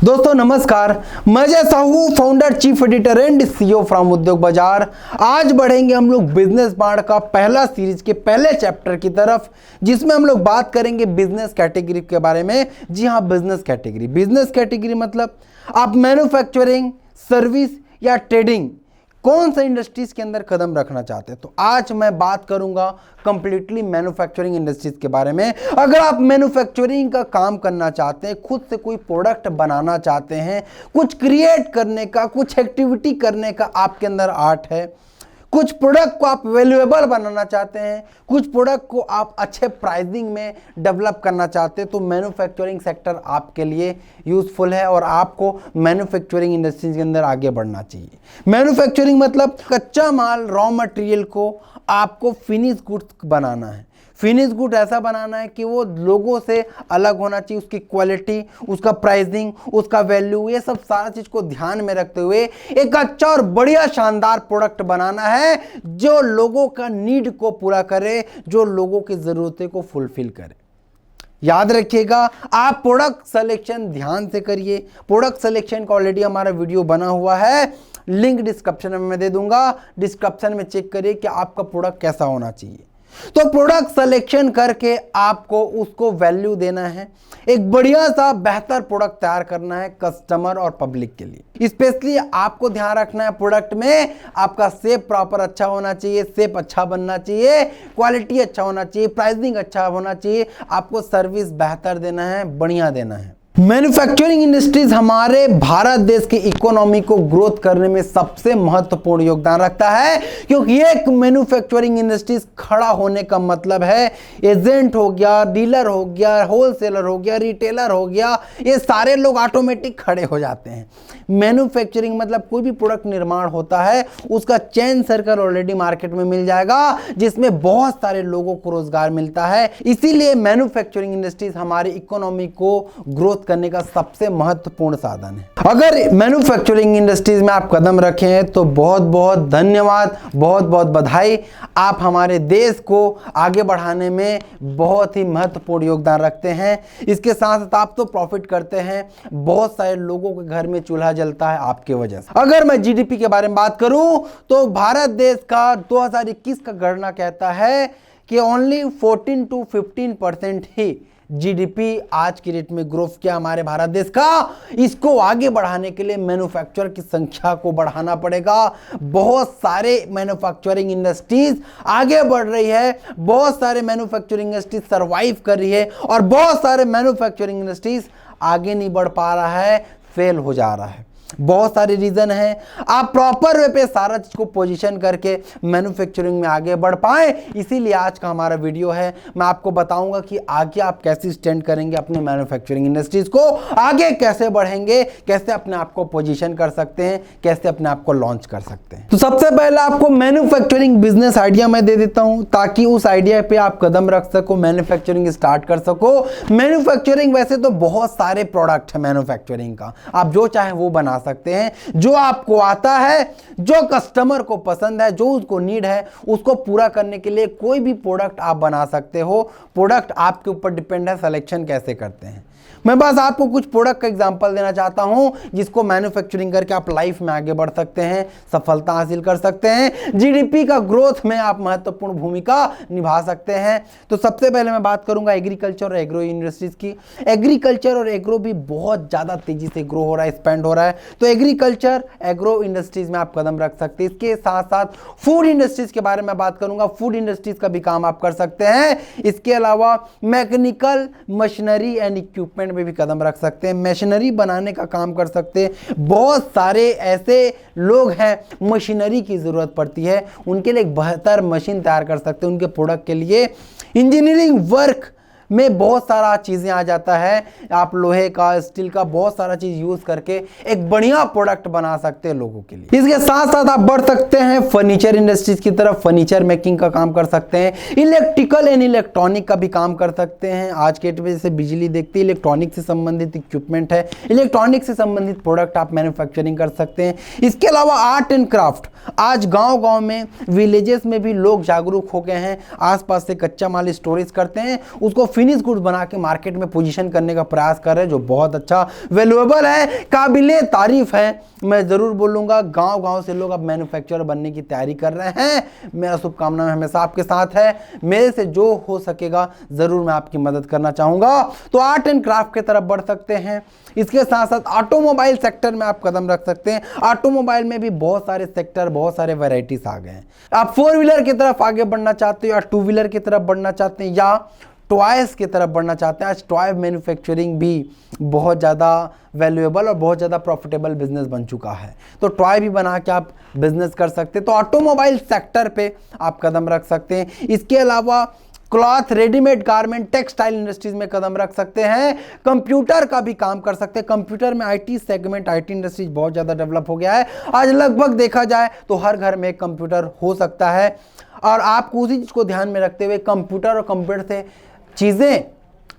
दोस्तों नमस्कार, मैं जय Sahu, founder, chief editor and CEO from उद्योग बाजार। आज बढ़ेंगे हम लोग बिजनेस बाण का पहला सीरीज के पहले चैप्टर की तरफ, जिसमें हम लोग बात करेंगे बिजनेस कैटेगरी के बारे में। जी हाँ, बिजनेस कैटेगरी मतलब आप मैन्युफैक्चरिंग, सर्विस या ट्रेडिंग कौन सा इंडस्ट्रीज के अंदर कदम रखना चाहते हैं। तो आज मैं बात करूंगा कंप्लीटली मैन्युफैक्चरिंग इंडस्ट्रीज के बारे में। अगर आप मैन्युफैक्चरिंग का काम करना चाहते हैं, खुद से कोई प्रोडक्ट बनाना चाहते हैं, कुछ क्रिएट करने का, कुछ एक्टिविटी करने का आपके अंदर आर्ट है, कुछ प्रोडक्ट को आप वैल्यूएबल बनाना चाहते हैं, कुछ प्रोडक्ट को आप अच्छे प्राइसिंग में डेवलप करना चाहते हैं, तो मैन्युफैक्चरिंग सेक्टर आपके लिए यूजफुल है और आपको मैन्युफैक्चरिंग इंडस्ट्रीज के अंदर आगे बढ़ना चाहिए। मैन्युफैक्चरिंग मतलब कच्चा माल, रॉ मटेरियल को आपको फिनिश गुड्स बनाना है। फिनिश गुड ऐसा बनाना है कि वो लोगों से अलग होना चाहिए, उसकी क्वालिटी, उसका प्राइसिंग, उसका वैल्यू, ये सब सारा चीज़ को ध्यान में रखते हुए एक अच्छा और बढ़िया शानदार प्रोडक्ट बनाना है जो लोगों का नीड को पूरा करे, जो लोगों की ज़रूरतें को फुलफिल करे। याद रखिएगा, आप प्रोडक्ट सिलेक्शन ध्यान से करिए। प्रोडक्ट सिलेक्शन का ऑलरेडी हमारा वीडियो बना हुआ है, लिंक डिस्क्रिप्शन में मैं दे दूंगा, डिस्क्रिप्शन में चेक करिए कि आपका प्रोडक्ट कैसा होना चाहिए। तो प्रोडक्ट सिलेक्शन करके आपको उसको वैल्यू देना है, एक बढ़िया सा बेहतर प्रोडक्ट तैयार करना है कस्टमर और पब्लिक के लिए। स्पेशली आपको ध्यान रखना है प्रोडक्ट में आपका शेप प्रॉपर अच्छा होना चाहिए, शेप अच्छा बनना चाहिए, क्वालिटी अच्छा होना चाहिए, प्राइसिंग अच्छा होना चाहिए, आपको सर्विस बेहतर देना है, बढ़िया देना है। मैन्युफैक्चरिंग इंडस्ट्रीज हमारे भारत देश की इकोनॉमी को ग्रोथ करने में सबसे महत्वपूर्ण योगदान रखता है, क्योंकि एक मैन्युफैक्चरिंग इंडस्ट्रीज खड़ा होने का मतलब है एजेंट हो गया, डीलर हो गया, होलसेलर हो गया, रिटेलर हो गया, ये सारे लोग ऑटोमेटिक खड़े हो जाते हैं। मैन्युफैक्चरिंग मतलब कोई भी प्रोडक्ट निर्माण होता है उसका चेन सर्कल ऑलरेडी मार्केट में मिल जाएगा, जिसमें बहुत सारे लोगों को रोजगार मिलता है। इसीलिए मैन्युफैक्चरिंग इंडस्ट्रीज हमारी इकोनॉमी को ग्रोथ करने का सबसे महत्वपूर्ण साधन है। अगर मैन्युफैक्चरिंग इंडस्ट्रीज में आप कदम रखे हैं तो बहुत बहुत धन्यवाद, बहुत बहुत बधाई। आप हमारे देश को आगे बढ़ाने में बहुत ही महत्वपूर्ण योगदान रखते हैं। इसके साथ साथ आप तो प्रॉफिट करते हैं, बहुत सारे लोगों के घर में चूल्हा जलता है आपके वजह से। अगर मैं जीडीपी के बारे में बात करूं तो भारत देश का 2021 का गणना कहता है कि ओनली 14 to 15% ही जीडीपी आज की डेट में ग्रोथ किया हमारे भारत देश का। इसको आगे बढ़ाने के लिए मैन्युफैक्चरर की संख्या को बढ़ाना पड़ेगा। बहुत सारे मैन्युफैक्चरिंग इंडस्ट्रीज आगे बढ़ रही है, बहुत सारे मैन्युफैक्चरिंग इंडस्ट्रीज सर्वाइव कर रही है और बहुत सारे मैन्युफैक्चरिंग इंडस्ट्रीज आगे नहीं बढ़ पा रहा है, फेल हो जा रहा है। बहुत सारे रीजन हैं। आप प्रॉपर वे पे सारा चीज को पोजीशन करके मैन्युफैक्चरिंग में आगे बढ़ पाए, इसीलिए आज का हमारा वीडियो है। मैं आपको बताऊंगा कि आगे आप कैसे स्टैंड करेंगे, अपने मैन्युफैक्चरिंग इंडस्ट्रीज को आगे कैसे बढ़ेंगे, कैसे अपने आप को पोजीशन कर सकते हैं, कैसे अपने आप को लॉन्च कर सकते हैं। तो सबसे पहले आपको मैन्युफैक्चरिंग बिजनेस आइडिया मैं दे देता हूं, ताकि उस आइडिया पे आप कदम रख सको, मैन्युफैक्चरिंग स्टार्ट कर सको। मैन्युफैक्चरिंग वैसे तो बहुत सारे प्रोडक्ट है मैन्युफैक्चरिंग का, आप जो चाहे वो बना सकते हैं, जो आपको आता है, जो कस्टमर को पसंद है, जो उसको नीड है, उसको पूरा करने के लिए कोई भी प्रोडक्ट आप बना सकते हो। प्रोडक्ट आपके ऊपर डिपेंड है सिलेक्शन कैसे करते हैं। मैं बस आपको कुछ प्रोडक्ट का एग्जांपल देना चाहता हूं जिसको मैन्युफैक्चरिंग करके आप लाइफ में आगे बढ़ सकते हैं, सफलता हासिल कर सकते हैं, जीडीपी का ग्रोथ में आप महत्वपूर्ण भूमिका निभा सकते हैं। तो सबसे पहले मैं बात करूंगा एग्रीकल्चर और एग्रो इंडस्ट्रीज की। एग्रीकल्चर और एग्रो भी बहुत ज्यादा तेजी से ग्रो हो रहा है, एक्सपेंड हो रहा है, तो एग्रीकल्चर एग्रो इंडस्ट्रीज में आप कदम रख सकते हैं। इसके साथ साथ फूड इंडस्ट्रीज के बारे में बात करूंगा, फूड इंडस्ट्रीज का भी काम आप कर सकते हैं। इसके अलावा मैकेनिकल, मशीनरी एंड इक्विपमेंट में भी कदम रख सकते हैं, मशीनरी बनाने का काम कर सकते हैं। बहुत सारे ऐसे लोग हैं मशीनरी की जरूरत पड़ती है, उनके लिए एक बेहतर मशीन तैयार कर सकते हैं। उनके प्रोडक्ट के लिए इंजीनियरिंग वर्क में बहुत सारा चीज़ें आ जाता है, आप लोहे का, स्टील का बहुत सारा चीज़ यूज़ करके एक बढ़िया प्रोडक्ट बना सकते हैं लोगों के लिए। इसके साथ साथ आप बढ़ सकते हैं फर्नीचर इंडस्ट्रीज की तरफ, फर्नीचर मेकिंग का काम कर सकते हैं, इलेक्ट्रिकल एंड इलेक्ट्रॉनिक का भी काम कर सकते हैं। आज के डेट में जैसे बिजली देखते हैं, इलेक्ट्रॉनिक से संबंधित इक्विपमेंट है, इलेक्ट्रॉनिक से संबंधित प्रोडक्ट आप मैन्युफैक्चरिंग कर सकते हैं। इसके अलावा आर्ट एंड क्राफ्ट, आज गाँव में, विलेजेस में भी लोग जागरूक हो गए हैं, आसपास से कच्चा माल स्टोरेज करते हैं, उसको फिनिश गुड बना के मार्केट में पोजीशन करने का प्रयास कर रहे हैं, जो बहुत अच्छा वैल्यूएबल है, काबिले तारीफ है। मैं ज़रूर बोलूँगा गांव गांव से लोग अब मैन्युफैक्चरर बनने की तैयारी कर रहे हैं। मेरा शुभकामना हमेशा आपके साथ है, मेरे से जो हो सकेगा ज़रूर मैं आपकी मदद करना चाहूँगा। तो आर्ट एंड क्राफ्ट की तरफ बढ़ सकते हैं। इसके साथ साथ ऑटोमोबाइल सेक्टर में आप कदम रख सकते हैं। ऑटोमोबाइल में भी बहुत सारे सेक्टर, बहुत सारे वैरायटीज आ गए हैं। आप 4 व्हीलर की तरफ आगे बढ़ना चाहते हो या 2 व्हीलर की तरफ बढ़ना चाहते हैं या टॉयज़ की तरफ बढ़ना चाहते हैं। आज टॉय मैन्युफैक्चरिंग भी बहुत ज़्यादा वैल्यूएबल और बहुत ज़्यादा प्रॉफिटेबल बिजनेस बन चुका है। तो टॉय भी बना के आप बिजनेस कर सकते हैं। तो ऑटोमोबाइल सेक्टर पे आप कदम रख सकते हैं। इसके अलावा cloth, readymade garment, textile industries में कदम रख सकते हैं। कंप्यूटर का भी काम कर सकते हैं। कंप्यूटर में आईटी सेगमेंट, आईटी इंडस्ट्रीज बहुत ज़्यादा डेवलप हो गया है। आज लगभग देखा जाए तो हर घर में एक कंप्यूटर हो सकता है और आपको उसी चीज़ को ध्यान में रखते हुए कंप्यूटर और कंप्यूटर से चीज़ें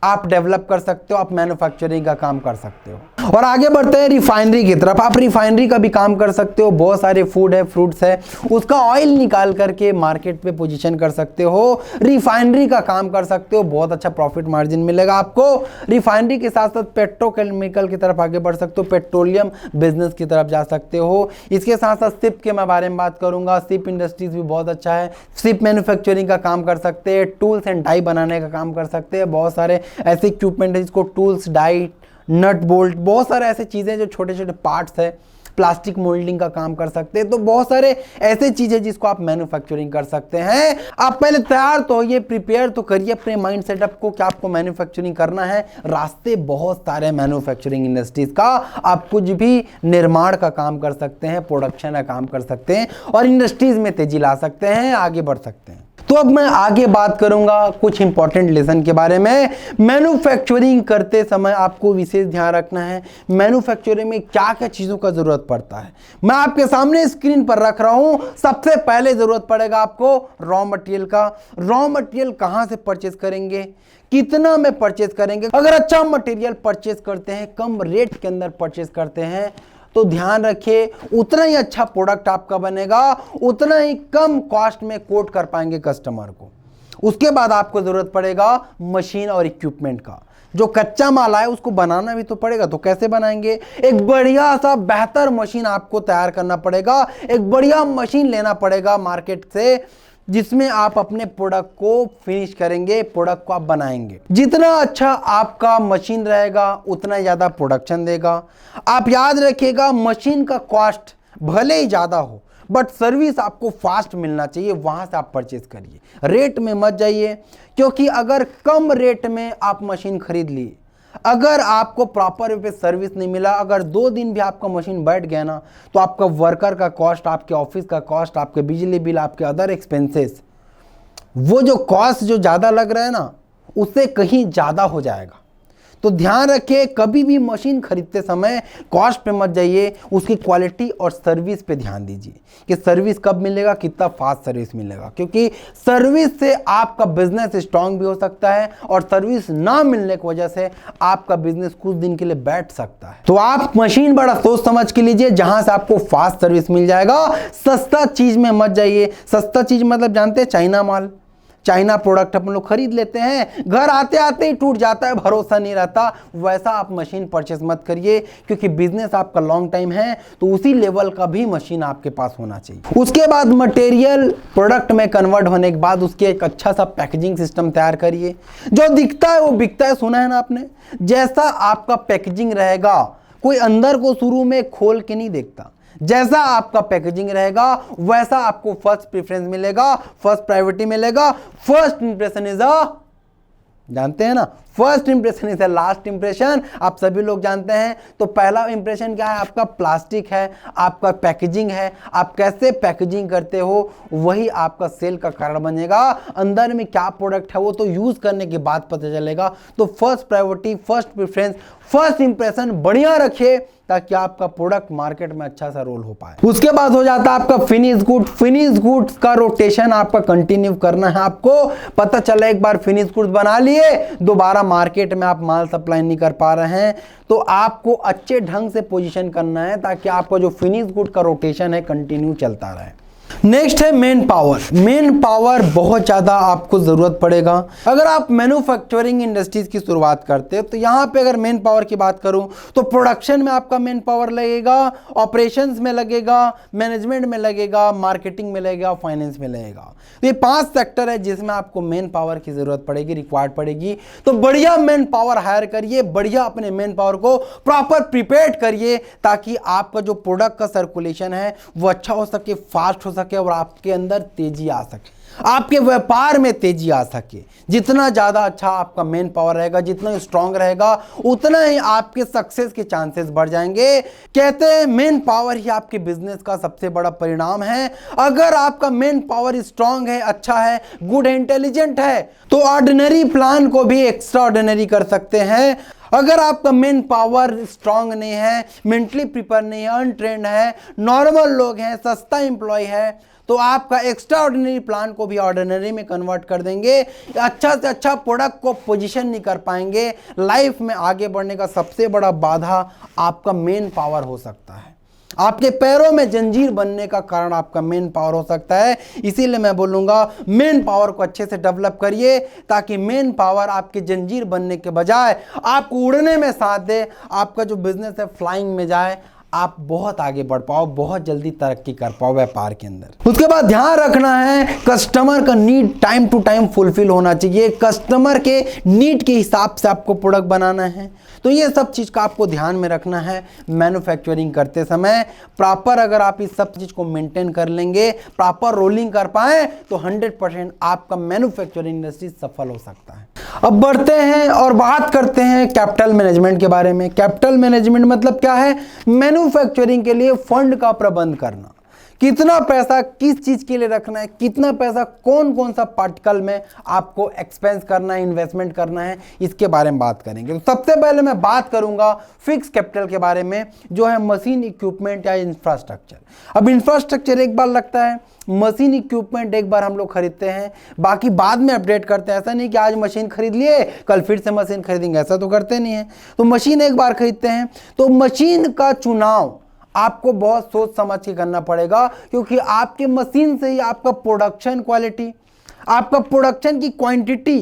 आप डेवलप कर सकते हो, आप मैन्युफैक्चरिंग का काम कर सकते हो। और आगे बढ़ते हैं रिफाइनरी की तरफ। आप रिफाइनरी का भी काम कर सकते हो। बहुत सारे फूड है, फ्रूट्स है, उसका ऑयल निकाल करके मार्केट पे पोजीशन कर सकते हो। रिफाइनरी का काम कर सकते हो, बहुत अच्छा प्रॉफिट मार्जिन मिलेगा आपको। रिफाइनरी के साथ साथ पेट्रोकेमिकल की तरफ आगे बढ़ सकते हो, पेट्रोलियम बिजनेस की तरफ जा सकते हो। इसके साथ साथ शिप के मैं बारे में बात करूंगा। शिप इंडस्ट्रीज भी बहुत अच्छा है। शिप मैन्युफैक्चरिंग का काम कर सकते हैं, टूल्स एंड डाई बनाने का काम कर सकते हैं। बहुत सारे ऐसे इक्विपमेंट है जिसको टूल्स, डाई, नट बोल्ट, बहुत सारे ऐसे चीज़ें जो छोटे छोटे पार्ट्स है, प्लास्टिक मोल्डिंग का काम कर सकते हैं। तो बहुत सारे ऐसे चीज़ें जिसको आप मैन्युफैक्चरिंग कर सकते हैं। आप पहले तैयार तो होइए, प्रिपेयर तो करिए अपने माइंड सेटअप को कि आपको मैन्युफैक्चरिंग करना है। रास्ते बहुत सारे मैन्युफैक्चरिंग इंडस्ट्रीज का। आप कुछ भी निर्माण का काम कर सकते हैं, प्रोडक्शन का काम कर सकते हैं और इंडस्ट्रीज में तेजी ला सकते हैं, आगे बढ़ सकते हैं। तो अब मैं आगे बात करूंगा कुछ इंपॉर्टेंट लेसन के बारे में। मैन्युफैक्चरिंग करते समय आपको विशेष ध्यान रखना है मैन्युफैक्चरिंग में क्या क्या चीज़ों का ज़रूरत पड़ता है। मैं आपके सामने स्क्रीन पर रख रहा हूं। सबसे पहले ज़रूरत पड़ेगा आपको रॉ मटेरियल का। रॉ मटेरियल कहाँ से परचेज करेंगे, कितना में परचेज करेंगे। अगर अच्छा मटेरियल परचेज करते हैं, कम रेट के अंदर परचेज करते हैं, तो ध्यान रखिए उतना ही अच्छा प्रोडक्ट आपका बनेगा, उतना ही कम कॉस्ट में कोट कर पाएंगे कस्टमर को। उसके बाद आपको जरूरत पड़ेगा मशीन और इक्विपमेंट का। जो कच्चा माल है उसको बनाना भी तो पड़ेगा, तो कैसे बनाएंगे। एक बढ़िया सा बेहतर मशीन आपको तैयार करना पड़ेगा। एक बढ़िया मशीन लेना पड़ेगा मार्केट से, जिसमें आप अपने प्रोडक्ट को फिनिश करेंगे, प्रोडक्ट को आप बनाएंगे। जितना अच्छा आपका मशीन रहेगा उतना ज़्यादा प्रोडक्शन देगा। आप याद रखिएगा मशीन का कॉस्ट भले ही ज़्यादा हो बट सर्विस आपको फास्ट मिलना चाहिए, वहाँ से आप परचेज करिए। रेट में मत जाइए, क्योंकि अगर कम रेट में आप मशीन खरीद लिए, अगर आपको प्रॉपर वे पे सर्विस नहीं मिला, अगर 2 दिन भी आपका मशीन बैठ गया ना, तो आपका वर्कर का कॉस्ट, आपके ऑफिस का कॉस्ट, आपके बिजली बिल, आपके अदर एक्सपेंसेस, वो जो कॉस्ट जो ज़्यादा लग रहा है ना, उससे कहीं ज़्यादा हो जाएगा। तो ध्यान रखिए कभी भी मशीन खरीदते समय कॉस्ट पे मत जाइए, उसकी क्वालिटी और सर्विस पे ध्यान दीजिए कि सर्विस कब मिलेगा, कितना फास्ट सर्विस मिलेगा। क्योंकि सर्विस से आपका बिजनेस स्ट्रांग भी हो सकता है और सर्विस ना मिलने की वजह से आपका बिजनेस कुछ दिन के लिए बैठ सकता है। तो आप मशीन बड़ा सोच समझ के लीजिए, जहां से आपको फास्ट सर्विस मिल जाएगा। सस्ता चीज में मत जाइए। सस्ता चीज मतलब जानते हैं, चाइना माल, चाइना प्रोडक्ट अपन लोग खरीद लेते हैं, घर आते आते ही टूट जाता है, भरोसा नहीं रहता। वैसा आप मशीन परचेस मत करिए, क्योंकि बिजनेस आपका लॉन्ग टाइम है, तो उसी लेवल का भी मशीन आपके पास होना चाहिए। उसके बाद मटेरियल प्रोडक्ट में कन्वर्ट होने के बाद उसके एक अच्छा सा पैकेजिंग सिस्टम तैयार करिए। जो दिखता है वो बिकता है, सुना है ना आपने। जैसा आपका पैकेजिंग रहेगा, कोई अंदर को शुरू में खोल के नहीं देखता, जैसा आपका पैकेजिंग रहेगा वैसा आपको फर्स्ट प्रेफरेंस मिलेगा, फर्स्ट प्रायोरिटी मिलेगा। फर्स्ट इंप्रेशन इज जानते हैं ना, first impression is last impression, आप सभी लोग जानते हैं। तो पहला इंप्रेशन क्या है आपका, प्लास्टिक है, आपका पैकेजिंग है। आप कैसे पैकेजिंग करते हो वही आपका सेल का कारण बनेगा। अंदर में क्या प्रोडक्ट है वो तो यूज करने के बाद पता चलेगा। तो first priority, first preference, first impression बढ़िया रखिए, ताकि आपका प्रोडक्ट मार्केट में अच्छा सा रोल हो पाए। उसके बाद हो जाता है आपका फिनिश गुड। फिनिश गुड्स का रोटेशन आपका कंटिन्यू करना है। आपको पता चला एक बार फिनिश गुड्स बना लिए, दोबारा मार्केट में आप माल सप्लाई नहीं कर पा रहे हैं, तो आपको अच्छे ढंग से पोजीशन करना है, ताकि आपका जो फिनिश गुड का रोटेशन है कंटिन्यू चलता रहे। नेक्स्ट है मेन पावर। मेन पावर बहुत ज़्यादा आपको ज़रूरत पड़ेगा। अगर आप मैन्युफैक्चरिंग इंडस्ट्रीज की शुरुआत करते हैं तो यहाँ पे अगर मेन पावर की बात करूँ तो प्रोडक्शन में आपका मेन पावर लगेगा, ऑपरेशंस में लगेगा, मैनेजमेंट में लगेगा, मार्केटिंग में लगेगा, फाइनेंस में लगेगा। तो ये 5 सेक्टर है जिसमें आपको मेन पावर की ज़रूरत पड़ेगी, रिक्वायर्ड पड़ेगी। तो बढ़िया मेन पावर हायर करिए, बढ़िया अपने मेन पावर को प्रॉपर प्रिपेयर करिए ताकि आपका जो प्रोडक्ट का सर्कुलेशन है वो अच्छा हो सके, फास्ट हो सके और आपके अंदर तेजी आ सके, आपके व्यापार में तेजी आ सके। जितना ज़्यादा अच्छा आपका मेन पावर रहेगा, जितना स्ट्रांग रहेगा, उतना ही आपके सक्सेस के चांसेस बढ़ जाएंगे। कहते हैं मेन पावर ही आपके बिजनेस का सबसे बड़ा परिणाम है। अगर आपका मेन पावर स्ट्रांग है, अच्छा है, गुड है, इंटेलिजेंट है, तो ऑर्डिनरी प्लान को भी एक्स्ट्रा ऑर्डिनरी कर सकते हैं। अगर आपका मेन पावर स्ट्रांग नहीं है, मेंटली प्रिपेयर नहीं है, अनट्रेंड है, नॉर्मल लोग हैं, सस्ता एम्प्लॉय है, तो आपका एक्स्ट्रा ऑर्डिनरी प्लान को भी ऑर्डिनरी में कन्वर्ट कर देंगे। अच्छा से अच्छा प्रोडक्ट को पोजीशन नहीं कर पाएंगे। लाइफ में आगे बढ़ने का सबसे बड़ा बाधा आपका मेन पावर हो सकता है। आपके पैरों में जंजीर बनने का कारण आपका मेन पावर हो सकता है। इसीलिए मैं बोलूँगा मेन पावर को अच्छे से डेवलप करिए ताकि मेन पावर आपके जंजीर बनने के बजाय आपको उड़ने में साथ दे, आपका जो बिजनेस है फ्लाइंग में जाए, आप बहुत आगे बढ़ पाओ, बहुत जल्दी तरक्की कर पाओ व्यापार के अंदर। उसके बाद ध्यान रखना है कस्टमर का need time to time fulfil होना चाहिए। कस्टमर के नीड के हिसाब से आपको प्रोडक्ट बनाना है। तो ये सब चीज़ का आपको ध्यान में रखना है मैन्युफैक्चरिंग करते समय। प्रॉपर अगर आप इस सब चीज़ को मेंटेन कर लेंगे, प्रॉपर रोलिंग कर पाए, तो 100% आपका मैन्युफैक्चरिंग इंडस्ट्री सफल हो सकता है। अब बढ़ते हैं और बात करते हैं कैपिटल मैनेजमेंट के बारे में। कैपिटल मैनेजमेंट मतलब क्या है? मैन्युफैक्चरिंग के लिए फंड का प्रबंध करना। कितना पैसा किस चीज के लिए रखना है, कितना पैसा कौन कौन सा पार्टिकल में आपको एक्सपेंस करना है, इन्वेस्टमेंट करना है, इसके बारे में बात करेंगे। तो सबसे पहले मैं बात करूंगा फिक्स कैपिटल के बारे में, जो है मशीन इक्विपमेंट या इंफ्रास्ट्रक्चर। अब इंफ्रास्ट्रक्चर एक बार लगता है, मशीन इक्विपमेंट एक बार हम लोग खरीदते हैं, बाकी बाद में अपडेट करते हैं। ऐसा नहीं कि आज मशीन खरीद लिए कल फिर से मशीन खरीदेंगे, ऐसा तो करते नहीं है। तो मशीन एक बार खरीदते हैं तो मशीन का चुनाव आपको बहुत सोच समझ के करना पड़ेगा, क्योंकि आपके मशीन से ही आपका प्रोडक्शन क्वालिटी, आपका प्रोडक्शन की क्वांटिटी,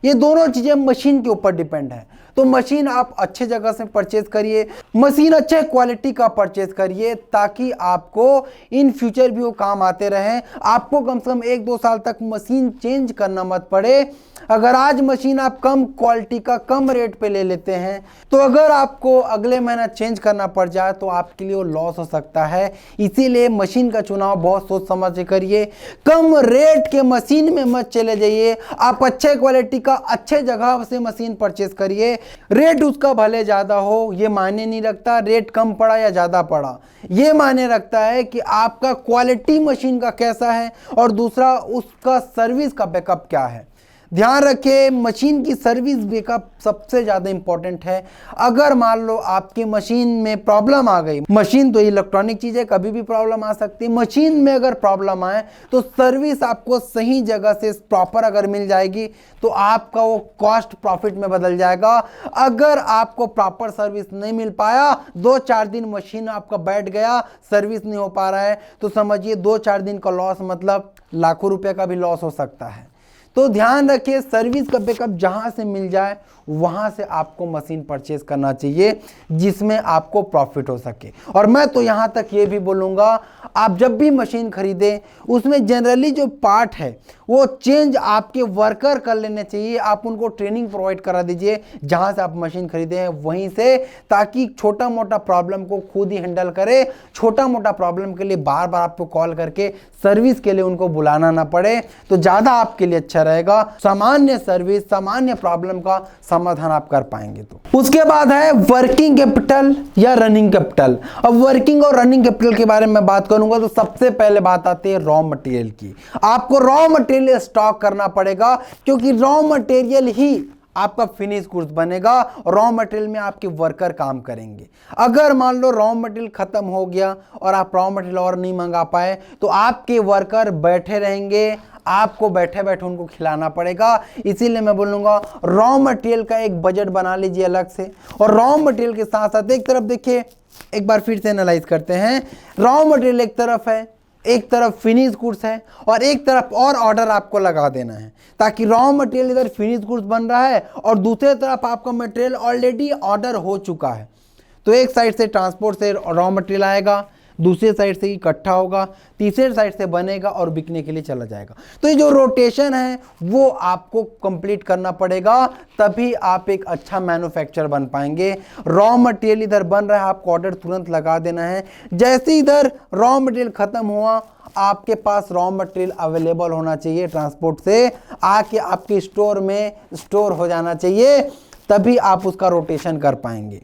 ये दोनों चीज़ें मशीन के ऊपर डिपेंड है। तो मशीन आप अच्छे जगह से परचेज करिए, मशीन अच्छे क्वालिटी का परचेज करिए ताकि आपको इन फ्यूचर भी वो काम आते रहें। आपको कम से कम 1-2 साल तक मशीन चेंज करना मत पड़े। अगर आज मशीन आप कम क्वालिटी का कम रेट पे ले लेते हैं तो अगर आपको अगले महीना चेंज करना पड़ जाए तो आपके लिए वो लॉस हो सकता है। इसीलिए मशीन का चुनाव बहुत सोच समझ के करिए। कम रेट के मशीन में मत चले जाइए, आप अच्छे क्वालिटी का अच्छे जगह से मशीन परचेज करिए। रेट उसका भले ज़्यादा हो ये मायने नहीं रखता, रेट कम पड़ा या ज़्यादा पड़ा, ये मायने रखता है कि आपका क्वालिटी मशीन का कैसा है और दूसरा उसका सर्विस का बैकअप क्या है। ध्यान रखिए मशीन की सर्विस बैकअप सबसे ज़्यादा इंपॉर्टेंट है। अगर मान लो आपकी मशीन में प्रॉब्लम आ गई, मशीन तो इलेक्ट्रॉनिक चीज़ है, कभी भी प्रॉब्लम आ सकती है। मशीन में अगर प्रॉब्लम आए तो सर्विस आपको सही जगह से प्रॉपर अगर मिल जाएगी तो आपका वो कॉस्ट प्रॉफिट में बदल जाएगा। अगर आपको प्रॉपर सर्विस नहीं मिल पाया, 2-4 दिन मशीन आपका बैठ गया, सर्विस नहीं हो पा रहा है, तो समझिए 2-4 दिन का लॉस मतलब लाखों रुपए का भी लॉस हो सकता है। तो ध्यान रखिए सर्विस का बैकअप जहां से मिल जाए वहां से आपको मशीन परचेज करना चाहिए जिसमें आपको प्रॉफिट हो सके। और मैं तो यहां तक ये भी बोलूँगा, आप जब भी मशीन खरीदें उसमें जनरली जो पार्ट है वो चेंज आपके वर्कर कर लेने चाहिए। आप उनको ट्रेनिंग प्रोवाइड करा दीजिए जहां से आप मशीन खरीदे हैं वहीं से, ताकि छोटा मोटा प्रॉब्लम को खुद ही हैंडल करे। छोटा मोटा प्रॉब्लम के लिए बार बार आपको कॉल करके सर्विस के लिए उनको बुलाना ना पड़े, तो ज़्यादा आपके लिए अच्छा रहेगा। सामान्य सर्विस, सामान्य प्रॉब्लम का समाधान आप कर पाएंगे। तो उसके बाद है वर्किंग कैपिटल या रनिंग कैपिटल। अब वर्किंग और रनिंग कैपिटल के बारे में बात करूंगा तो सबसे पहले बात आती है रॉ मटेरियल की। आपको रॉ मटेरियल स्टॉक करना पड़ेगा, क्योंकि रॉ मटेरियल ही आपका फिनिश गुड्स बनेगा। रॉ मटेरियल में आपके वर्कर काम करेंगे। अगर मान लो रॉ मटेरियल खत्म हो गया और आप रॉ मटेरियल और नहीं मंगा पाए तो आपके वर्कर बैठे रहेंगे, आपको बैठे बैठे उनको खिलाना पड़ेगा। इसीलिए मैं बोलूँगा रॉ मटेरियल का एक बजट बना लीजिए अलग से। और रॉ मटेरियल के साथ साथ एक तरफ देखिए, एक बार फिर से एनालाइज करते हैं। रॉ मटेरियल एक तरफ है, एक तरफ फिनिश गुड्स है और एक तरफ और ऑर्डर आपको लगा देना है, ताकि रॉ मटेरियल इधर फिनिश गुड्स बन रहा है और दूसरे तरफ आपका मटेरियल ऑलरेडी ऑर्डर हो चुका है। तो एक साइड से ट्रांसपोर्ट से रॉ मटेरियल आएगा, दूसरे साइड से इकट्ठा होगा, तीसरे साइड से बनेगा और बिकने के लिए चला जाएगा। तो ये जो रोटेशन है वो आपको कंप्लीट करना पड़ेगा, तभी आप एक अच्छा मैन्युफैक्चरर बन पाएंगे। रॉ मटेरियल इधर बन रहा है, आपको ऑर्डर तुरंत लगा देना है। जैसे इधर रॉ मटेरियल खत्म हुआ, आपके पास रॉ मटेरियल अवेलेबल होना चाहिए, ट्रांसपोर्ट से आके आपके स्टोर में स्टोर हो जाना चाहिए, तभी आप उसका रोटेशन कर पाएंगे।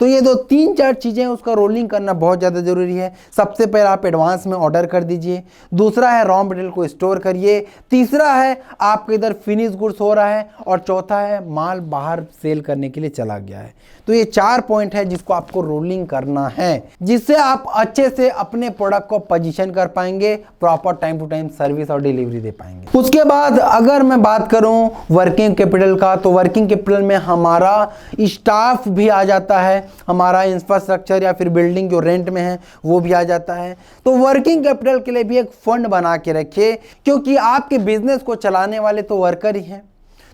तो ये दो 3-4 चीज़ें उसका रोलिंग करना बहुत ज़्यादा ज़रूरी है। सबसे पहले आप एडवांस में ऑर्डर कर दीजिए, दूसरा है रॉ मटेरियल को स्टोर करिए, तीसरा है आपके इधर फिनिश गुड्स हो रहा है, और चौथा है माल बाहर सेल करने के लिए चला गया है। तो ये 4 पॉइंट है जिसको आपको रोलिंग करना है, जिससे आप अच्छे से अपने प्रोडक्ट को पोजीशन कर पाएंगे, proper time to time service और डिलीवरी दे पाएंगे। उसके बाद अगर मैं बात करूं वर्किंग कैपिटल का, तो वर्किंग कैपिटल में हमारा स्टाफ भी आ जाता है, हमारा इंफ्रास्ट्रक्चर या फिर बिल्डिंग जो रेंट में है वो भी आ जाता है। तो वर्किंग कैपिटल के लिए भी एक फंड बना के रखिए, क्योंकि आपके बिजनेस को चलाने वाले तो वर्कर ही हैं।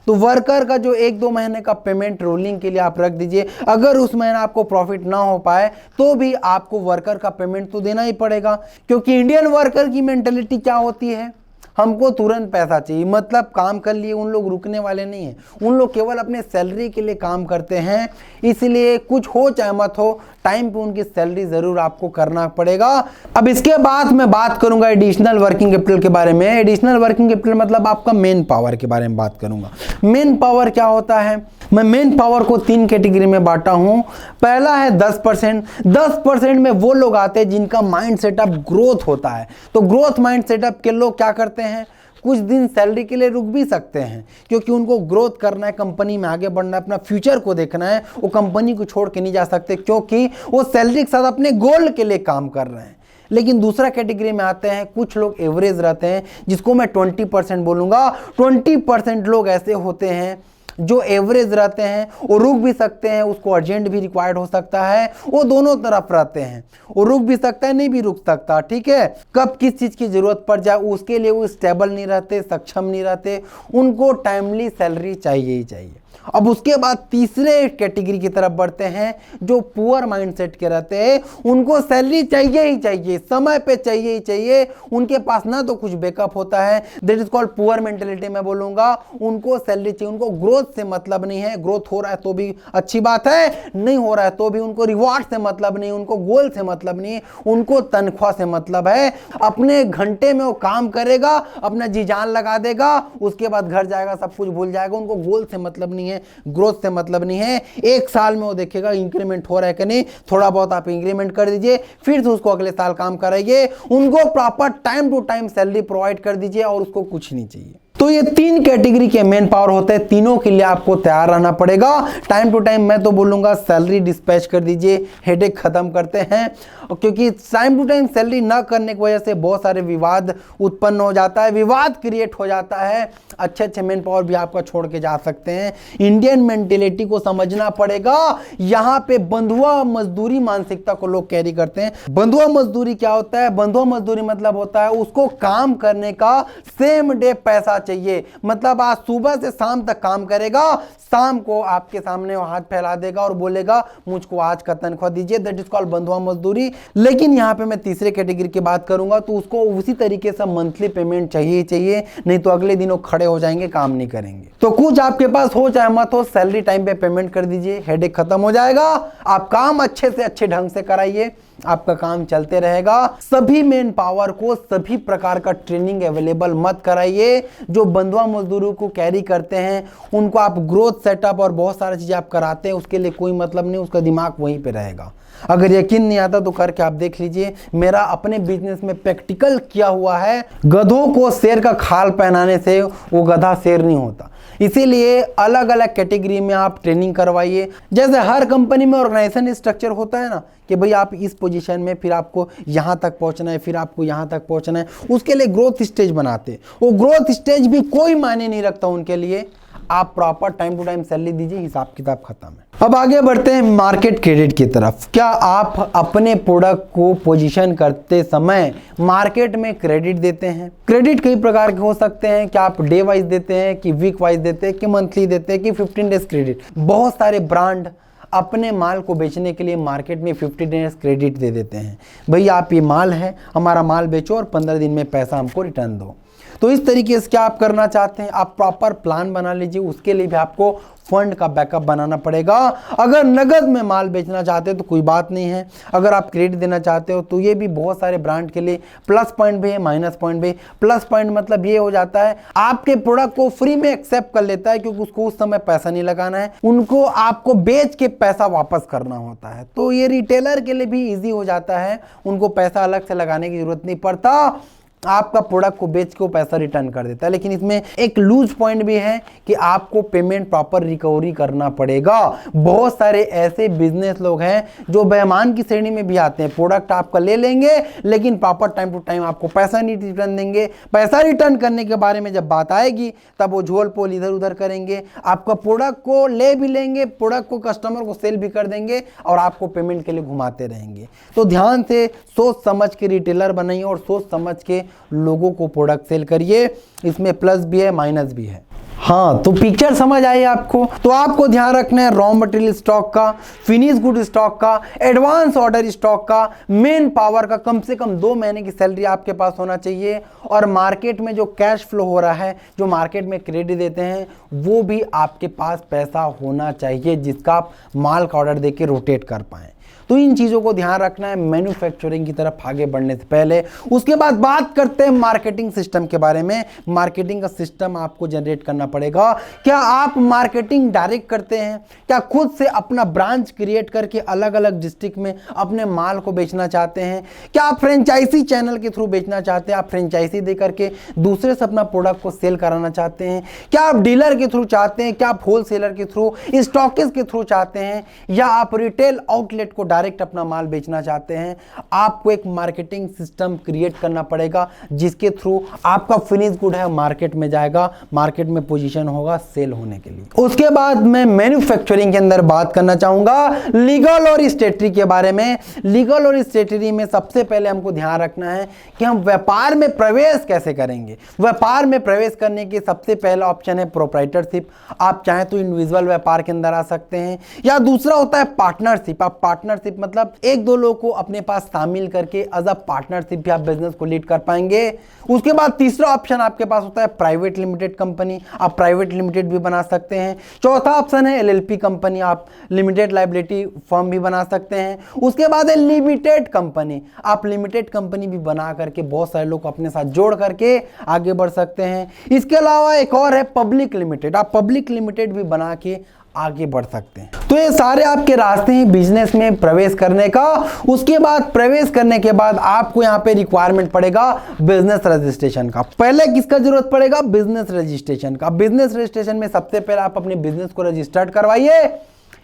तो वर्कर का जो 1-2 महीने का पेमेंट रोलिंग के लिए आप रख दीजिए। अगर उस महीना आपको प्रॉफिट ना हो पाए तो भी आपको वर्कर का पेमेंट तो देना ही पड़ेगा, क्योंकि इंडियन वर्कर की मेंटेलिटी क्या होती है, हमको तुरंत पैसा चाहिए। मतलब काम कर लिए, उन लोग रुकने वाले नहीं हैं, उन लोग केवल अपने सैलरी के लिए काम करते हैं। इसलिए कुछ हो चाहे मत हो, टाइम पे उनकी सैलरी ज़रूर आपको करना पड़ेगा। अब इसके बाद मैं बात करूंगा एडिशनल वर्किंग कैपिटल के बारे में। एडिशनल वर्किंग कैपिटल मतलब आपका मेन पावर के बारे में बात करूंगा। मेन पावर क्या होता है, मैं मेन पावर को 3 कैटेगरी में बांटा हूं। पहला है 10%। 10% में वो लोग आते हैं जिनका माइंड सेटअप ग्रोथ होता है। तो ग्रोथ माइंड सेटअप के लोग क्या करते हैं, कुछ दिन सैलरी के लिए रुक भी सकते हैं, क्योंकि उनको ग्रोथ करना है, कंपनी में आगे बढ़ना है, अपना फ्यूचर को देखना है। वो कंपनी को छोड़ के नहीं जा सकते, क्योंकि वो सैलरी के साथ अपने गोल के लिए काम कर रहे हैं। लेकिन दूसरा कैटेगरी में आते हैं कुछ लोग एवरेज रहते हैं, जिसको मैं 20% बोलूँगा। 20% लोग ऐसे होते हैं जो एवरेज रहते हैं, वो रुक भी सकते हैं, उसको अर्जेंट भी रिक्वायर्ड हो सकता है, वो दोनों तरफ रहते हैं। वो रुक भी सकता है, नहीं भी रुक सकता, ठीक है। कब किस चीज़ की ज़रूरत पड़ जाए उसके लिए वो स्टेबल नहीं रहते, सक्षम नहीं रहते, उनको टाइमली सैलरी चाहिए ही चाहिए। अब उसके बाद तीसरे कैटेगरी की तरफ बढ़ते हैं, जो पुअर माइंडसेट के रहते हैं। उनको सैलरी चाहिए ही चाहिए, समय पे चाहिए ही चाहिए, उनके पास ना तो कुछ बैकअप होता है। That is called poor mentality मैं बोलूँगा। उनको सैलरी चाहिए, उनको ग्रोथ से मतलब नहीं है। ग्रोथ हो रहा है तो भी अच्छी बात है, नहीं हो रहा है तो भी उनको रिवॉर्ड से मतलब नहीं, उनको गोल से मतलब नहीं, उनको तनख्वाह से मतलब है। अपने घंटे में वो काम करेगा, अपना जी जान लगा देगा, उसके बाद घर जाएगा, सब कुछ भूल जाएगा। उनको गोल से मतलब नहीं है, ग्रोथ से मतलब नहीं है। 1 साल में वो देखेगा इंक्रीमेंट हो रहा है कि नहीं, थोड़ा बहुत आप इंक्रीमेंट कर दीजिए, फिर से उसको अगले साल काम कराइए। उनको proper time to time salary provide कर दीजिए और उसको कुछ नहीं चाहिए। तो ये 3 कैटेगरी के मेन पावर होते हैं, तीनों के लिए आपको तैयार रहना पड़ेगा। टाइम टू टाइम मैं तो बोलूँगा सैलरी डिस्पैच कर दीजिए, हेडेक खत्म करते हैं। क्योंकि टाइम टू टाइम सैलरी ना करने की वजह से बहुत सारे विवाद उत्पन्न हो जाता है, विवाद क्रिएट हो जाता है। अच्छे मेन पावर भी आपका छोड़ के जा सकते हैं। इंडियन मेंटेलिटी को समझना पड़ेगा। यहाँ पे बंधुआ मजदूरी मानसिकता को लोग कैरी करते हैं। बंधुआ मजदूरी क्या होता है, बंधुआ मजदूरी मतलब होता है उसको काम करने का सेम डे पैसा चाहिए। मतलब आज सुबह से शाम तक काम करेगा, शाम को आपके सामने वो हाथ फैला देगा और बोलेगा मुझको आज का तनख्वाह दीजिए। दैट इज कॉल्ड बंधुआ मजदूरी। लेकिन यहाँ पे मैं तीसरे कैटेगरी की बात करूंगा, तो उसको उसी तरीके से मंथली पेमेंट चाहिए ही चाहिए, नहीं तो अगले दिनों खड़े हो जाएंगे, काम नहीं करेंगे। तो कुछ आपके पास हो चाहे मत हो, सैलरी टाइम पे पेमेंट कर दीजिए, हेडेक खत्म हो जाएगा। आप काम अच्छे से अच्छे ढंग से कराइए, आपका काम चलते रहेगा। सभी मेन पावर को सभी प्रकार का ट्रेनिंग अवेलेबल मत कराइए। जो बंधुआ मजदूरों को कैरी करते हैं उनको आप ग्रोथ सेटअप और बहुत सारी चीजें आप कराते हैं, उसके लिए कोई मतलब नहीं, उसका दिमाग वहीं पे रहेगा। अगर यकीन नहीं आता तो करके आप देख लीजिए। मेरा अपने बिजनेस में प्रैक्टिकल किया हुआ है। गधों को शेर का खाल पहनाने से वो गधा शेर नहीं होता। इसीलिए अलग अलग कैटेगरी में आप ट्रेनिंग करवाइए। जैसे हर कंपनी में ऑर्गेनाइजेशन स्ट्रक्चर होता है ना, कि भाई आप इस पोजीशन में, फिर आपको यहाँ तक पहुँचना है, फिर आपको यहाँ तक पहुँचना है, उसके लिए ग्रोथ स्टेज बनाते। वो ग्रोथ स्टेज भी कोई मायने नहीं रखता उनके लिए। आप proper time to time salary दीजिए, हिसाब किताब खत्म है। अब आगे बढ़ते हैं मार्केट क्रेडिट की तरफ। क्या आप अपने प्रोडक्ट को पोजीशन करते समय मार्केट में क्रेडिट देते हैं? क्रेडिट कई प्रकार के हो सकते हैं। क्या आप डे वाइज देते हैं, कि वीक वाइज देते हैं, कि मंथली देते हैं, कि 15 डेज क्रेडिट? बहुत सारे ब्रांड अपने माल को बेचने के लिए मार्केट में 50 डेज क्रेडिट दे देते हैं। भाई आप ये माल है, हमारा माल बेचो और 15 दिन में पैसा हमको रिटर्न दो। तो इस तरीके से क्या आप करना चाहते हैं, आप प्रॉपर प्लान बना लीजिए। उसके लिए भी आपको फंड का बैकअप बनाना पड़ेगा। अगर नगद में माल बेचना चाहते हो तो कोई बात नहीं है, अगर आप क्रेडिट देना चाहते हो तो ये भी बहुत सारे ब्रांड के लिए प्लस पॉइंट भी है, माइनस पॉइंट भी। प्लस पॉइंट मतलब ये हो जाता है आपके प्रोडक्ट को फ्री में एक्सेप्ट कर लेता है, क्योंकि उसको उस समय पैसा नहीं लगाना है, उनको आपको बेच के पैसा वापस करना होता है। तो ये रिटेलर के लिए भी ईजी हो जाता है, उनको पैसा अलग से लगाने की जरूरत नहीं पड़ता, आपका प्रोडक्ट को बेच के वो पैसा रिटर्न कर देता है। लेकिन इसमें एक लूज पॉइंट भी है कि आपको पेमेंट प्रॉपर रिकवरी करना पड़ेगा। बहुत सारे ऐसे बिजनेस लोग हैं जो बेईमान की श्रेणी में भी आते हैं, प्रोडक्ट आपका ले लेंगे लेकिन प्रॉपर टाइम टू टाइम आपको पैसा नहीं रिटर्न देंगे। पैसा रिटर्न करने के बारे में जब बात आएगी तब वो झोल पोल इधर उधर करेंगे, आपका प्रोडक्ट को ले भी लेंगे, प्रोडक्ट को कस्टमर को सेल भी कर देंगे और आपको पेमेंट के लिए घुमाते रहेंगे। तो ध्यान से सोच समझ के रिटेलर बनाइए और सोच समझ के लोगों को प्रोडक्ट सेल करिए। इसमें प्लस भी है, माइनस भी है। हाँ, तो पिक्चर समझ आई आपको? तो आपको ध्यान रखना है रॉ मटेरियल स्टॉक का, फिनिश गुड स्टॉक का, एडवांस ऑर्डर स्टॉक का, मेन पावर का। कम से कम 2 महीने की सैलरी आपके पास होना चाहिए। और मार्केट में जो कैश फ्लो हो रहा है, जो मार्केट में क्रेडिट देते हैं, वो भी आपके पास पैसा होना चाहिए जिसका आप माल का ऑर्डर देके रोटेट कर पाएं। तो इन चीज़ों को ध्यान रखना है मैन्युफैक्चरिंग की तरफ आगे बढ़ने से पहले। उसके बाद बात करते हैं मार्केटिंग सिस्टम के बारे में। मार्केटिंग का सिस्टम आपको जनरेट करना पड़ेगा। क्या आप मार्केटिंग डायरेक्ट करते हैं? क्या खुद से अपना ब्रांच क्रिएट करके अलग अलग डिस्ट्रिक्ट में अपने माल को बेचना चाहते हैं? क्या आप फ्रेंचाइजी चैनल के थ्रू बेचना चाहते हैं? आप फ्रेंचाइजी दे करके दूसरे से अपना प्रोडक्ट को सेल कराना चाहते हैं? क्या आप डीलर के थ्रू चाहते हैं? क्या आप होलसेलर के थ्रू, स्टॉकिस्ट के थ्रू चाहते हैं? या आप रिटेल आउटलेट को डायरेक्ट अपना माल बेचना चाहते हैं? आपको एक मार्केटिंग सिस्टम क्रिएट करना पड़ेगा जिसके थ्रू आपका फिनिश गुड है मार्केट में जाएगा, मार्केट में पोजीशन होगा सेल होने के लिए। उसके बाद मैं मैन्युफैक्चरिंग के अंदर बात करना चाहूंगा लीगल और स्टेटरी के बारे में। लीगल और स्टेटरी में सबसे पहले हमको ध्यान रखना है कि हम व्यापार में प्रवेश कैसे करेंगे। व्यापार में प्रवेश करने की सबसे पहला ऑप्शन है प्रोप्राइटरशिप। आप चाहें तो इंडिविजुअल व्यापार के अंदर आ सकते हैं, या दूसरा होता है पार्टनरशिप। आप पार्टनरशिप मतलब 1-2 लोग को अपने पास शामिल करके एज अ पार्टनरशिप भी आप बिजनेस को लीड कर पाएंगे। उसके बाद तीसरा ऑप्शन आपके पास होता है प्राइवेट लिमिटेड कंपनी। आप प्राइवेट लिमिटेड भी बना सकते हैं। चौथा ऑप्शन है एलएलपी कंपनी। आप लिमिटेड लायबिलिटी फर्म भी बना सकते हैं। उसके बाद है लिमिटेड कंपनी। आप लिमिटेड कंपनी भी बना करके बहुत सारे लोग को अपने साथ जोड़ करके आगे बढ़ सकते हैं। इसके अलावा एक और है पब्लिक लिमिटेड। आप पब्लिक लिमिटेड भी बना के आगे बढ़ सकते हैं। तो ये सारे आपके रास्ते हैं बिजनेस में प्रवेश करने का। उसके बाद प्रवेश करने के बाद आपको यहाँ पे रिक्वायरमेंट पड़ेगा बिजनेस रजिस्ट्रेशन का। पहले किसका जरूरत पड़ेगा? बिजनेस रजिस्ट्रेशन का। बिजनेस रजिस्ट्रेशन में सबसे पहले आप अपने बिजनेस को रजिस्टर्ड करवाइए।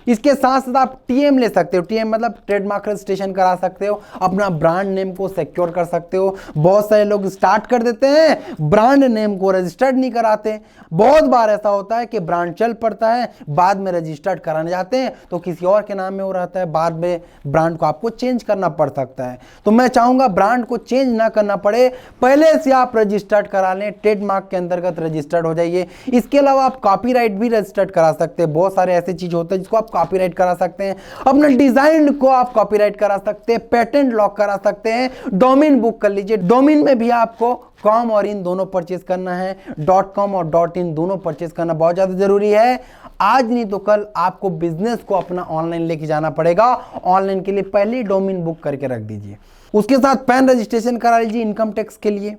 इसके साथ साथ आप टीएम ले सकते हो। टीएम मतलब ट्रेडमार्क रजिस्ट्रेशन करा सकते हो, अपना ब्रांड नेम को सिक्योर कर सकते हो। बहुत सारे लोग स्टार्ट कर देते हैं, ब्रांड नेम को रजिस्टर्ड नहीं कराते। बहुत बार ऐसा होता है कि ब्रांड चल पड़ता है, बाद में रजिस्टर्ड कराने जाते हैं तो किसी और के नाम में हो रहता है, बाद में ब्रांड को आपको चेंज करना पड़ सकता है। तो मैं चाहूंगा ब्रांड को चेंज ना करना पड़े, पहले से आप रजिस्टर्ड करा लें, ट्रेडमार्क के अंतर्गत रजिस्टर्ड हो जाइए। इसके अलावा आप कॉपीराइट भी रजिस्टर्ड करा सकते हैं। बहुत सारे ऐसी चीज होते हैं जिसको आप कॉपीराइट करा सकते हैं। अपने डिजाइन को आप कॉपीराइट करा सकते हैं, पेटेंट लॉक करा सकते हैं, डोमेन बुक कर लीजिए। डोमेन में भी आपको कॉम और इन दोनों परचेज करना है, .com और .in दोनों परचेज करना बहुत ज्यादा जरूरी है। आज नहीं तो कल आपको बिजनेस को अपना ऑनलाइन लेके जाना पड़ेगा। ऑनलाइन के लिए पहले ही डोमेन बुक करके रख दीजिए। उसके साथ पैन रजिस्ट्रेशन करा लीजिए इनकम टैक्स के लिए।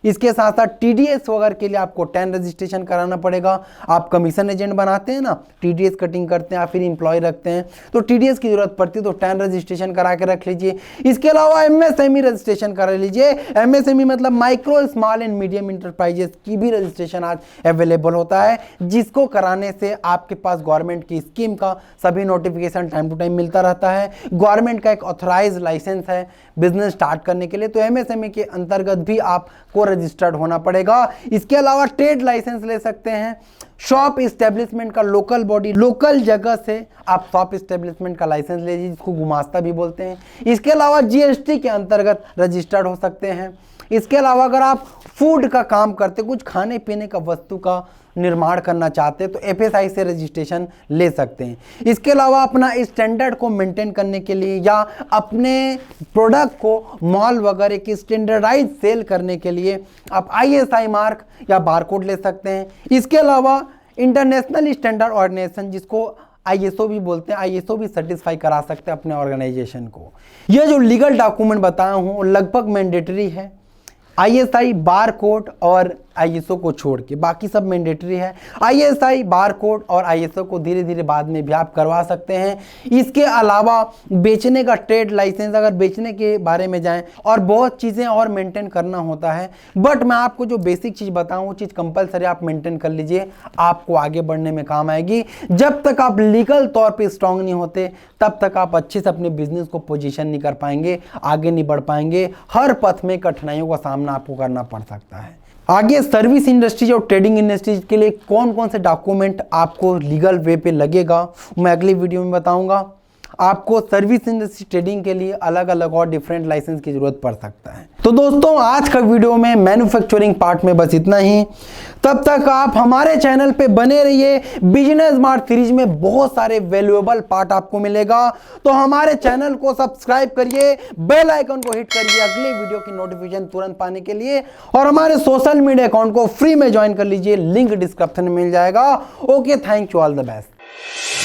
इसके साथ साथ टीडीएस वगैरह के लिए आपको 10 रजिस्ट्रेशन कराना पड़ेगा। आप कमीशन एजेंट बनाते हैं ना, टीडीएस कटिंग करते हैं या फिर एम्प्लॉय रखते हैं तो टीडीएस की जरूरत पड़ती है, तो 10 रजिस्ट्रेशन करा के रख लीजिए। इसके अलावा एमएसएमई रजिस्ट्रेशन करा लीजिए। एमएसएमई मतलब micro small and medium enterprises की भी रजिस्ट्रेशन आज अवेलेबल होता है, जिसको कराने से आपके पास गवर्नमेंट की स्कीम का सभी नोटिफिकेशन टाइम टू टाइम मिलता रहता है। गवर्नमेंट का एक ऑथराइज लाइसेंस है बिजनेस स्टार्ट करने के लिए, तो एमएसएमई के अंतर्गत भी आपको रजिस्टर्ड होना पड़ेगा। इसके अलावा ट्रेड लाइसेंस ले सकते हैं। शॉप इस्टेब्लिशमेंट का लोकल बॉडी, लोकल जगह से आप शॉप इस्टेब्लिशमेंट का लाइसेंस ले लीजिए, जिसको गुमास्ता भी बोलते हैं। इसके अलावा जीएसटी के अंतर्गत रजिस्टर्ड हो सकते हैं। इसके अलावा अगर आप फूड का काम करते, कुछ खाने पीने का वस्तु का निर्माण करना चाहते हैं तो एफएसआई से रजिस्ट्रेशन ले सकते हैं। इसके अलावा अपना स्टैंडर्ड को मेंटेन करने के लिए या अपने प्रोडक्ट को मॉल वगैरह की स्टैंडर्डाइज सेल करने के लिए आप आईएसआई मार्क या बारकोड ले सकते हैं। इसके अलावा इंटरनेशनल स्टैंडर्ड ऑर्गेनाइजेशन, जिसको आईएसओ भी बोलते हैं, आईएसओ भी सर्टिफाई करा सकते हैं अपने ऑर्गेनाइजेशन को। ये जो लीगल डॉक्यूमेंट बताया हूँ लगभग मैंडेटरी है। आईएसआई बारकोड और आईएसओ को छोड़ के बाकी सब मैंडेटरी है। आईएसआई बारकोड और आईएसओ को धीरे धीरे बाद में भी आप करवा सकते हैं। इसके अलावा बेचने का ट्रेड लाइसेंस, अगर बेचने के बारे में जाएं, और बहुत चीज़ें और मेंटेन करना होता है, बट मैं आपको जो बेसिक चीज़ बताऊं वो चीज़ कंपलसरी आप मेंटेन कर लीजिए, आपको आगे बढ़ने में काम आएगी। जब तक आप लीगल तौर पर स्ट्रांग नहीं होते तब तक आप अच्छे से अपने बिजनेस को पोजीशन नहीं कर पाएंगे, आगे नहीं बढ़ पाएंगे। हर पथ में कठिनाइयों का सामना आपको करना पड़ सकता है। आगे सर्विस इंडस्ट्रीज और ट्रेडिंग इंडस्ट्रीज के लिए कौन कौन से डॉक्यूमेंट आपको लीगल वे पे लगेगा मैं अगली वीडियो में बताऊंगा। आपको सर्विस इंडस्ट्री ट्रेडिंग के लिए अलग अलग और डिफरेंट लाइसेंस की जरूरत पड़ सकता है। तो दोस्तों आज का वीडियो में मैन्युफैक्चरिंग पार्ट में बस इतना ही। तब तक आप हमारे चैनल पे बने रहिए। बिजनेस स्मार्ट सीरीज में बहुत सारे वैल्यूएबल पार्ट आपको मिलेगा, तो हमारे चैनल को सब्सक्राइब करिए, बेल आइकन को हिट करिए अगले वीडियो की नोटिफिकेशन तुरंत पाने के लिए, और हमारे सोशल मीडिया अकाउंट को फ्री में ज्वाइन कर लीजिए, लिंक डिस्क्रिप्शन में मिल जाएगा। Okay, thank you, all the best.